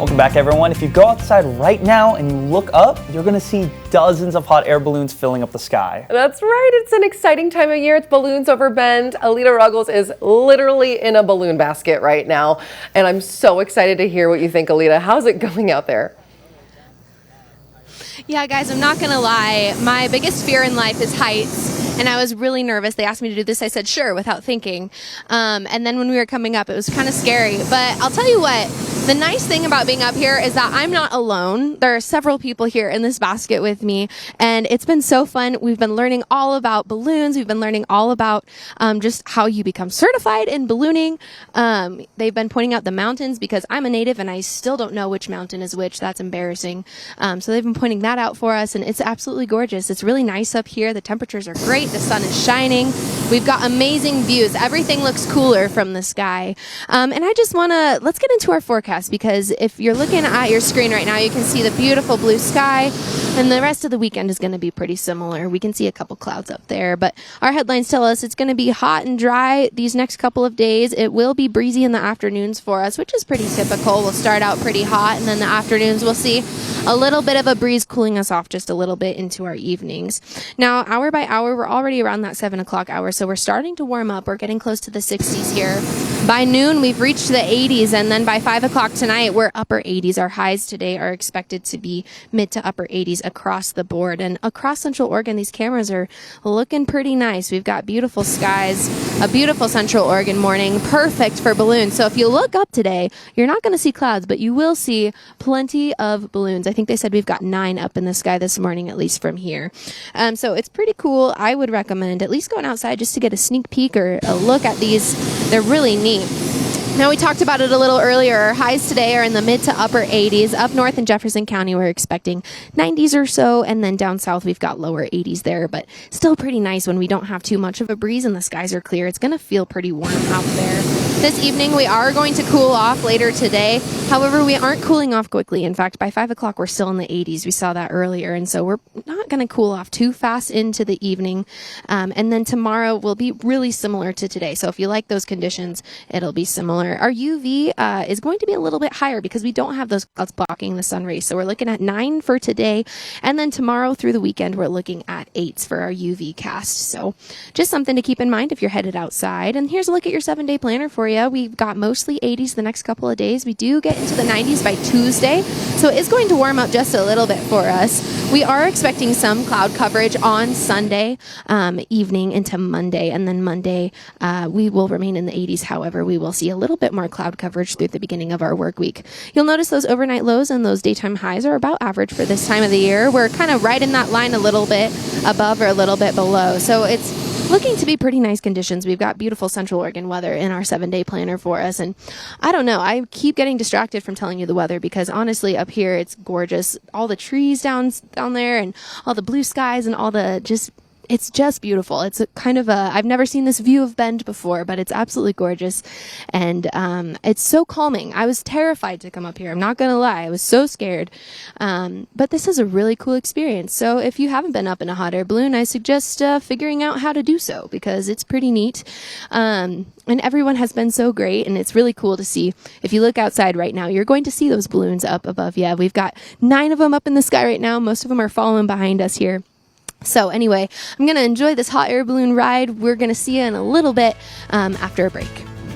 Welcome back, everyone. If you go outside right now and you look up, you're going to see dozens of hot air balloons filling up the sky. That's right. It's an exciting time of year. It's balloons over Bend. Alita Ruggles is literally in a balloon basket right now. And I'm so excited to hear what you think, Alita. How's it going out there? Yeah, guys, I'm not going to lie. My biggest fear in life is heights. And I was really nervous. They asked me to do this. I said, sure, without thinking. And then when we were coming up, it was kind of scary. But I'll tell you what, the nice thing about being up here is that I'm not alone. There are several people here in this basket with me. And it's been so fun. We've been learning all about balloons. We've been learning all about just how you become certified in ballooning. They've been pointing out the mountains because I'm a native and I still don't know which mountain is which. That's embarrassing. So they've been pointing that out for us. And it's absolutely gorgeous. It's really nice up here. The temperatures are great. The sun is shining. We've got amazing views. Everything looks cooler from the sky. And I just want to, let's get into our forecast, because if you're looking at your screen right now, you can see the beautiful blue sky, and the rest of the weekend is going to be pretty similar. We can see a couple clouds up there, but our headlines tell us it's going to be hot and dry these next couple of days. It will be breezy in the afternoons for us, which is pretty typical. We'll start out pretty hot, and then the afternoons we'll see a little bit of a breeze cooling us off just a little bit into our evenings. Now, hour by hour, we're already around that 7 o'clock hour, so we're starting to warm up. We're getting close to the 60s here. By noon, we've reached the 80s, and then by 5 o'clock tonight, we're upper 80s. Our highs today are expected to be mid to upper 80s across the board. And across Central Oregon, these cameras are looking pretty nice. We've got beautiful skies, a beautiful Central Oregon morning, perfect for balloons. So if you look up today, you're not going to see clouds, but you will see plenty of balloons. I think they said we've got 9 up in the sky this morning, at least from here. So it's pretty cool. I would recommend at least going outside just to get a sneak peek or a look at these. They're really neat. Now, we talked about it a little earlier. Our highs today are in the mid to upper 80s. Up north in Jefferson County, we're expecting 90s or so. And then down south, we've got lower 80s there. But still pretty nice when we don't have too much of a breeze and the skies are clear. It's going to feel pretty warm out there. This evening, we are going to cool off later today. However, we aren't cooling off quickly. In fact, by 5 o'clock, we're still in the 80s. We saw that earlier. And so we're not going to cool off too fast into the evening. And then tomorrow will be really similar to today. So if you like those conditions, it'll be similar. Our UV is going to be a little bit higher because we don't have those clouds blocking the sun rays. So we're looking at 9 for today. And then tomorrow through the weekend, we're looking at 8s for our UV cast. So just something to keep in mind if you're headed outside. And here's a look at your 7-day planner for you. We've got mostly 80s the next couple of days. We do get into the 90s by Tuesday. So it's going to warm up just a little bit for us. We are expecting some cloud coverage on Sunday evening into Monday. And then Monday, we will remain in the 80s. However, we will see a little bit more cloud coverage through the beginning of our work week. You'll notice those overnight lows and those daytime highs are about average for this time of the year. We're kind of right in that line, a little bit above or a little bit below. So it's looking to be pretty nice conditions. We've got beautiful Central Oregon weather in our 7-day planner for us. And I don't know, I keep getting distracted from telling you the weather because honestly up here it's gorgeous. All the trees down there and all the blue skies and all the it's just beautiful. It's a kind of I've never seen this view of Bend before, but it's absolutely gorgeous. And it's so calming. I was terrified to come up here. I'm not going to lie. I was so scared. But this is a really cool experience. So if you haven't been up in a hot air balloon, I suggest figuring out how to do so because it's pretty neat. And everyone has been so great. And it's really cool to see. If you look outside right now, you're going to see those balloons up above you. We've got 9 of them up in the sky right now. Most of them are following behind us here. So anyway, I'm going to enjoy this hot air balloon ride. We're going to see you in a little bit after a break.